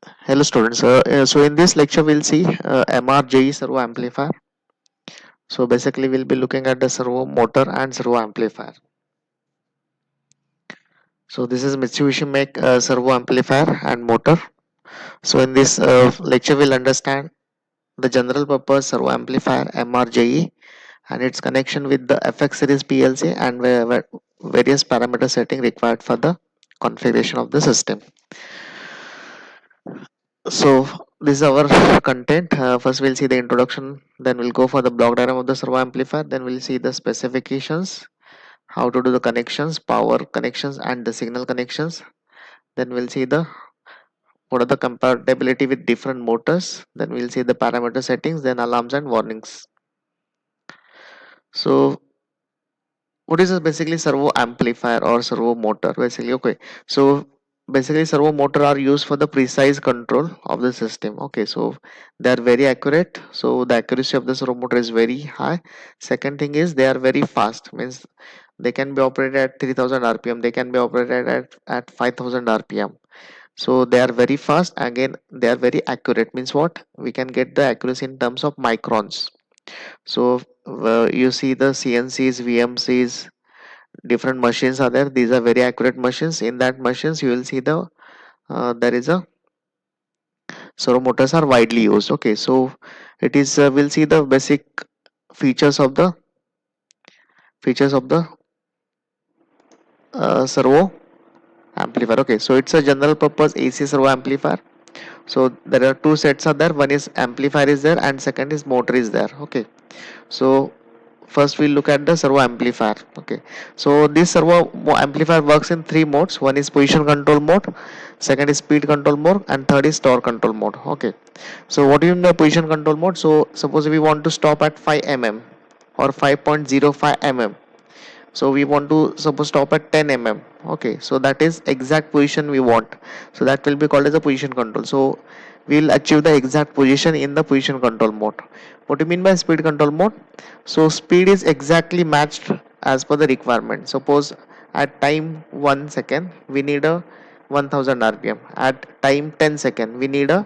Hello students. So in this lecture we'll see MRJE servo amplifier. So basically we'll be looking at the servo motor and servo amplifier. So this is Mitsubishi make servo amplifier and motor. So in this lecture we'll understand the general purpose servo amplifier MRJE and its connection with the FX series PLC and various parameter setting required for the configuration of the system. So this is our content. First we'll see the introduction, then we'll go for the block diagram of the servo amplifier, then we'll see the specifications, how to do the connections, power connections and the signal connections. Then we'll see the what are the compatibility with different motors, then we'll see the parameter settings, then alarms and warnings. So what is basically servo amplifier or servo motor basically? Okay, so basically servo motor are used for the precise control of the system. Okay, so they are very accurate, so the accuracy of the servo motor is very high. Second thing is they are very fast, means they can be operated at 3000 rpm, they can be operated at 5000 rpm. So they are very fast, again they are very accurate, means what we can get the accuracy in terms of microns. So you see the CNCs, VMCs, different machines are there, these are very accurate machines. In that machines you will see the there is a servo motors are widely used. Okay, so it is we'll see the basic features of the servo amplifier. Okay, so it's a general purpose AC servo amplifier. So there are two sets are there, one is amplifier is there and second is motor is there. Okay, so first we'll look at the servo amplifier. Okay, so this servo amplifier works in three modes. One is position control mode, second is speed control mode and third is torque control mode. Okay, so what do you mean by position control mode? So suppose we want to stop at 5 mm or 5.05 mm, so we want to suppose stop at 10 mm. Okay, so that is exact position we want, so that will be called as a position control. So we'll achieve the exact position in the position control mode. What do you mean by speed control mode? So speed is exactly matched as per the requirement. Suppose at time 1 second we need a 1000 rpm, at time 10 second we need a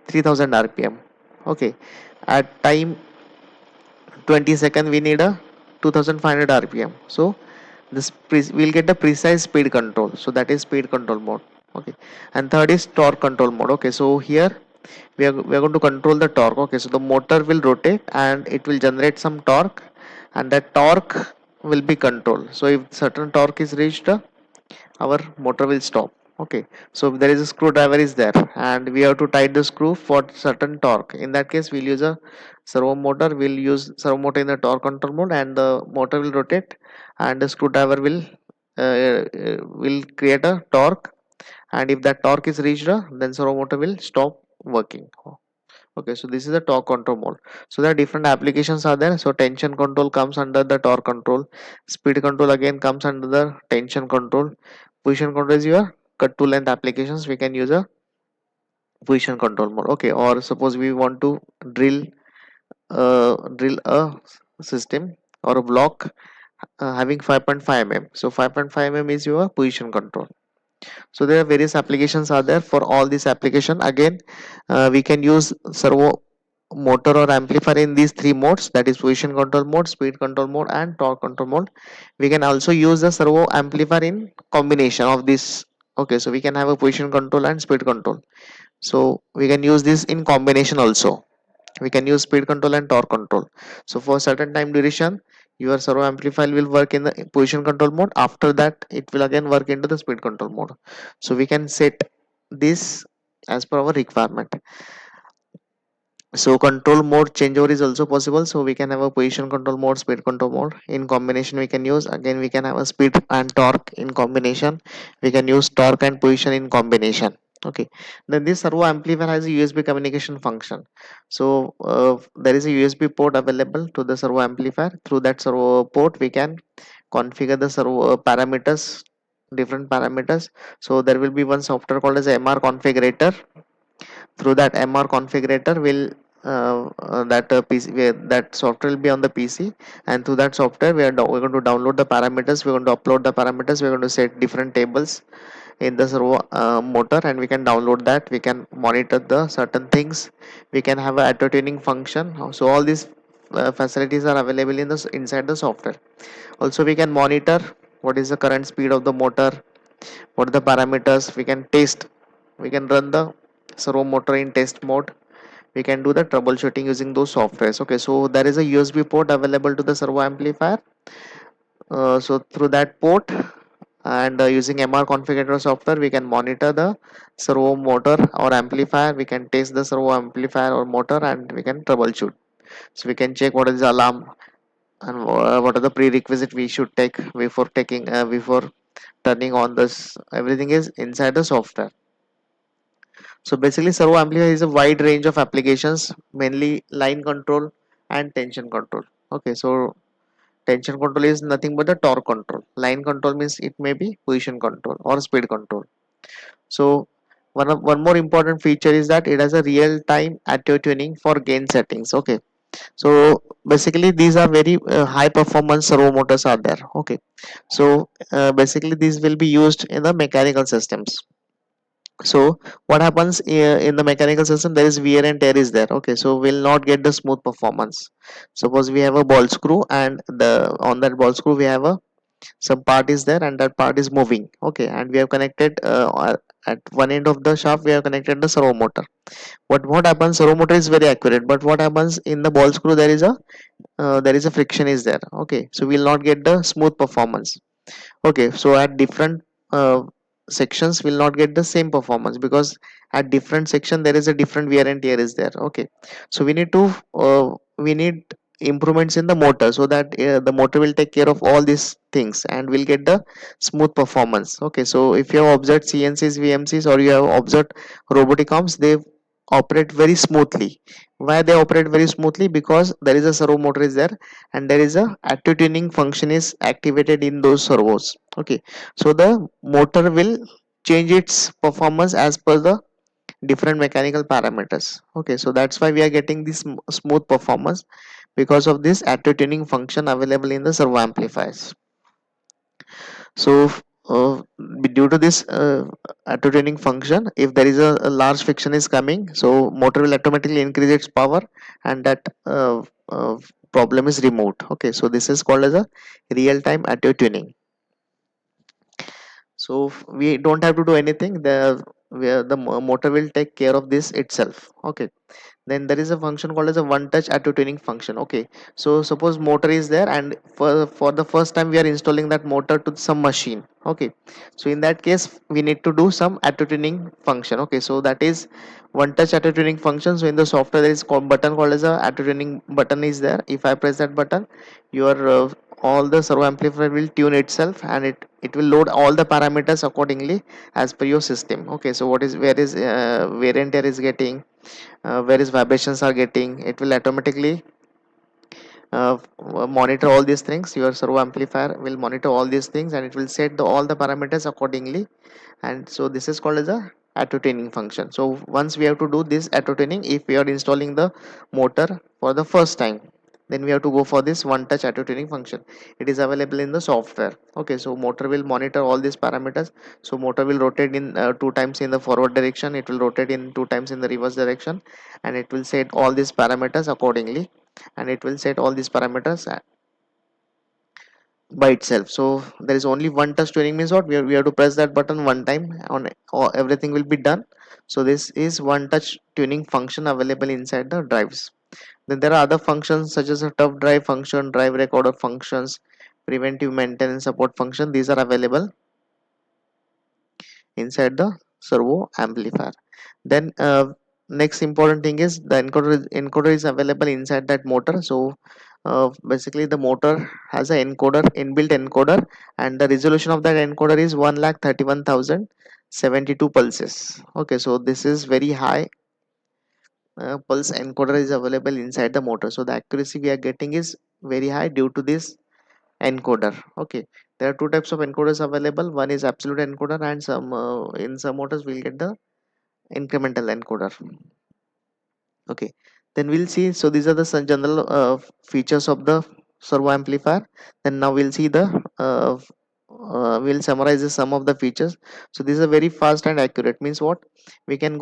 3000 rpm. Okay, at time 20 second we need a 2500 rpm. So this we'll get the precise speed control, so that is speed control mode. Okay, and third is torque control mode. Okay, so here we are going to control the torque. Okay, so the motor will rotate and it will generate some torque, and that torque will be controlled. So if certain torque is reached, our motor will stop. Okay, so if there is a screwdriver is there and we have to tighten the screw for certain torque, in that case we'll use a servo motor. We'll use servo motor in the torque control mode and the motor will rotate and the screwdriver will create a torque, and if that torque is reached, then servo motor will stop working. Okay, so this is the torque control mode. So there are different applications are there. So tension control comes under the torque control, speed control again comes under the tension control, position control is your cut to length applications, we can use a position control mode. Okay, or suppose we want to drill a system or a block having 5.5 mm, so 5.5 mm is your position control. So there are various applications are there. For all these application again we can use servo motor or amplifier in these three modes, that is position control mode, speed control mode and torque control mode. We can also use the servo amplifier in combination of this. Okay, so we can have a position control and speed control, so we can use this in combination also. We can use speed control and torque control. So for certain time duration your servo amplifier will work in the position control mode, after that it will again work into the speed control mode. So we can set this as per our requirement. So control mode changeover is also possible, so we can have a position control mode, speed control mode in combination. We can use again, we can have a speed and torque in combination, we can use torque and position in combination. Okay, then this servo amplifier has a USB communication function. So there is a USB port available to the servo amplifier. Through that servo port we can configure the servo parameters, different parameters. So there will be one software called as MR configurator. Through that MR configurator will that software will be on the PC, and through that software we're going to download the parameters, we're going to upload the parameters, we're going to set different tables in the servo motor, and we can download that. We can monitor the certain things. We can have a auto tuning function. So all these facilities are available in the inside the software. Also, we can monitor what is the current speed of the motor, what are the parameters. We can test, we can run the servo motor in test mode. We can do the troubleshooting using those softwares. Okay, so there is a USB port available to the servo amplifier. So through that port, and using MR configurator software, we can monitor the servo motor or amplifier. We can test the servo amplifier or motor, and we can troubleshoot. So we can check what is the alarm, and what are the prerequisite we should take before before turning on this. Everything is inside the software. So basically, servo amplifier is a wide range of applications, mainly line control and tension control. Okay, so tension control is nothing but the torque control. Line control means it may be position control or speed control. So one more important feature is that it has a real time auto tuning for gain settings. Okay, so basically these are very high performance servo motors are there. Okay, so basically these will be used in the mechanical systems. So what happens in the mechanical system, there is wear and tear is there. Okay, so we'll not get the smooth performance. Suppose we have a ball screw, and the on that ball screw we have a some part is there, and that part is moving. Okay, and we have connected at one end of the shaft we have connected the servo motor. What happens, servo motor is very accurate, but what happens in the ball screw, there is a friction is there. Okay, so we'll not get the smooth performance. Okay, so at different sections will not get the same performance, because at different section there is a different wear and tear is there. Okay, so we need improvements in the motor, so that the motor will take care of all these things and will get the smooth performance. Okay, so if you have observed CNCs, VMCs, or you have observed robotic arms, they operate very smoothly. Why they operate very smoothly? Because there is a servo motor is there, and there is a auto tuning function is activated in those servos. Okay, so the motor will change its performance as per the different mechanical parameters. Okay, so that's why we are getting this smooth performance, because of this auto tuning function available in the servo amplifiers. So due to this auto tuning function, if there is a large friction is coming, so motor will automatically increase its power, and that problem is removed. Okay, so this is called as a real time auto tuning. So we don't have to do anything. The motor will take care of this itself. Okay, then there is a function called as a one touch auto tuning function. Okay, so suppose motor is there, and for the first time we are installing that motor to some machine. Okay, so in that case we need to do some auto tuning function. Okay, so that is one touch auto tuning function. So in the software there is called button called as a auto tuning button is there. If I press that button, your all the servo amplifier will tune itself, and it will load all the parameters accordingly as per your system. Okay, so what is where is wear and tear is getting, where is vibrations are getting, it will automatically monitor all these things. Your servo amplifier will monitor all these things, and it will set all the parameters accordingly. And so this is called as a auto tuning function. So once we have to do this auto tuning, if we are installing the motor for the first time, then we have to go for this one touch auto tuning function. It is available in the software. Okay, so motor will monitor all these parameters. So motor will rotate in two times in the forward direction, it will rotate in two times in the reverse direction, and it will set all these parameters accordingly, and it will set all these parameters by itself. So there is only one touch tuning means what, we have to press that button one time on, or everything will be done. So this is one touch tuning function available inside the drives. Then there are other functions such as a tough drive function, drive recorder functions, preventive maintenance support function. These are available inside the servo amplifier. Then next important thing is the encoder is available inside that motor. So basically the motor has an encoder, inbuilt encoder, and the resolution of that encoder is 1,31,072 pulses. Okay, so this is very high pulse encoder is available inside the motor, so the accuracy we are getting is very high due to this encoder. Okay, there are two types of encoders available. One is absolute encoder, and some in some motors we'll get the incremental encoder. Okay, then we'll see. So these are the some general features of the servo amplifier. Then now we'll see the we'll summarize some of the features. So this is a very fast and accurate, means what, we can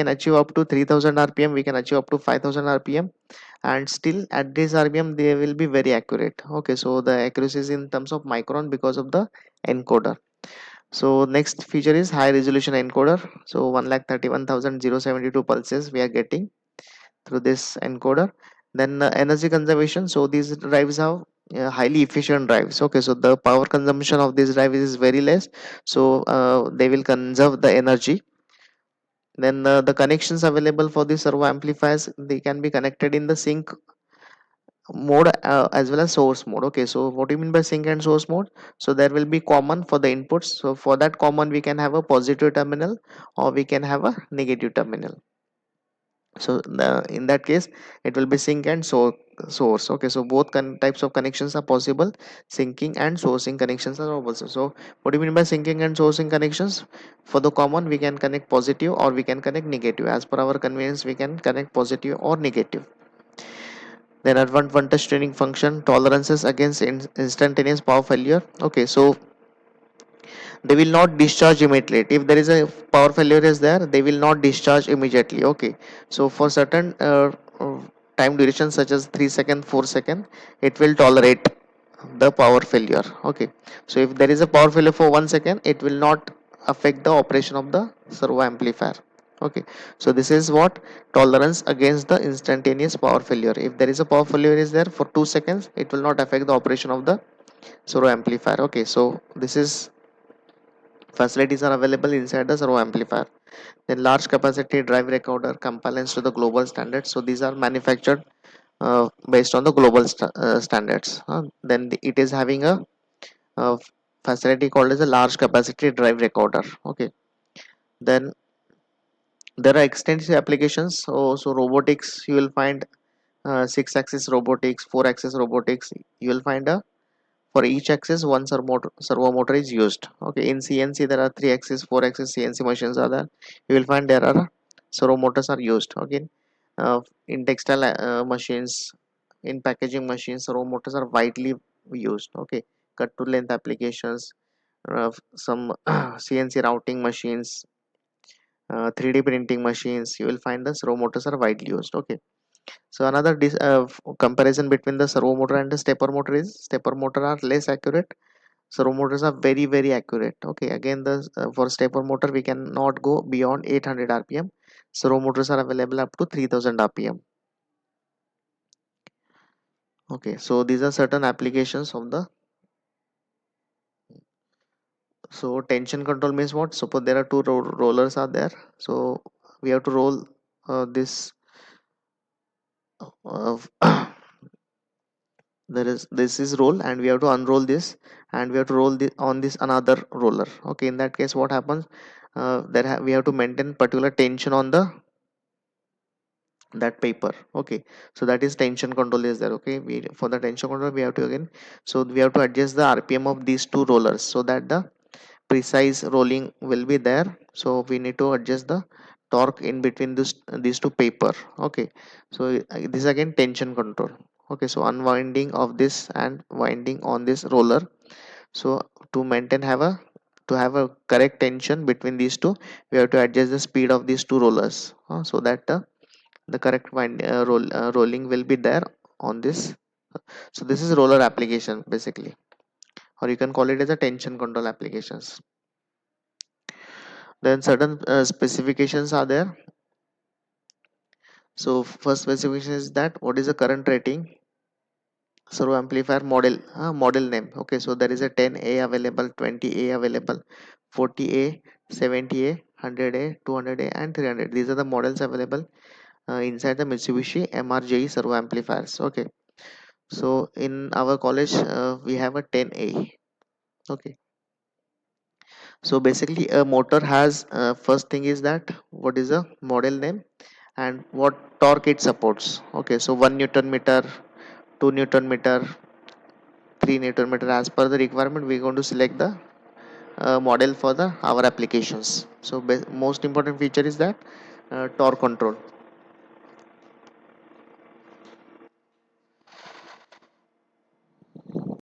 achieve up to 3000 rpm, we can achieve up to 5000 rpm, and still at this rpm they will be very accurate. Okay, so the accuracy is in terms of micron because of the encoder. So next feature is high resolution encoder. So 1,31,072 pulses we are getting through this encoder. Then energy conservation. So these drives have highly efficient drives. Okay, so the power consumption of this drive is very less. So they will conserve the energy. Then the connections available for the servo amplifiers, they can be connected in the sync mode as well as source mode. Okay, so what do you mean by sync and source mode? So there will be common for the inputs. So for that common we can have a positive terminal or we can have a negative terminal. So in that case it will be sync and source. Okay, so both types of connections are possible. Syncing and sourcing connections are also. So what do you mean by syncing and sourcing connections? For the common we can connect positive or we can connect negative. As per our convenience we can connect positive or negative. Then advantage tuning function, tolerances against instantaneous power failure. Okay, so they will not discharge immediately. If there is a power failure is there, they will not discharge immediately. Okay, so for certain time duration such as 3 second, 4 second, it will tolerate the power failure. Okay, so if there is a power failure for 1 second, it will not affect the operation of the servo amplifier. Okay, so this is what tolerance against the instantaneous power failure. If there is a power failure is there for 2 seconds, it will not affect the operation of the servo amplifier. Okay, so this is facilities are available inside the servo amplifier. Then large capacity drive recorder compliance to the global standards. So these are manufactured based on the global standards. Then it is having a uh, facility called as a large capacity drive recorder. Okay, then there are extensive applications. So robotics, you will find 6 axis robotics, 4 axis robotics. You will find a for each axis one servo motor is used. Okay, in CNC there are 3 axis, 4 axis CNC machines are there. You will find there are servo motors are used. Okay, in textile machines, in packaging machines, servo motors are widely used. Okay, cut to length applications, some CNC routing machines, 3D printing machines, you will find the servo motors are widely used. Okay, so another comparison between the servo motor and the stepper motor is stepper motor are less accurate, servo motors are very accurate. Okay, again the for stepper motor we cannot go beyond 800 rpm, servo motors are available up to 3000 rpm. Okay, so these are certain applications of the. So tension control means what? Suppose there are two rollers are there, so we have to roll this uh, there is this is roll and we have to unroll this and we have to roll this on this another roller. Okay, in that case what happens, we have to maintain particular tension on the that paper. Okay, so that is tension control is there. Okay, we for the tension control we have to again, so we have to adjust the rpm of these two rollers so that the precise rolling will be there. So we need to adjust the torque in between these two paper. Okay, so this again tension control. Okay, so unwinding of this and winding on this roller. So to maintain have a to have a correct tension between these two, we have to adjust the speed of these two rollers, so that the correct rolling will be there on this. So this is roller application basically, or you can call it as a tension control applications. Then certain specifications are there. So first specification is that what is the current rating servo amplifier model name. Okay, so there is a 10A available, 20A available, 40A, 70A, 100A, 200A and 300. These are the models available inside the Mitsubishi MRJE servo amplifiers. Okay, so in our college we have a 10A. Okay, so basically a motor has first thing is that what is the model name and what torque it supports. Okay, so 1 newton meter, 2 newton meter, 3 newton meter. As per the requirement we're going to select the model for the our applications. So most important feature is that torque control.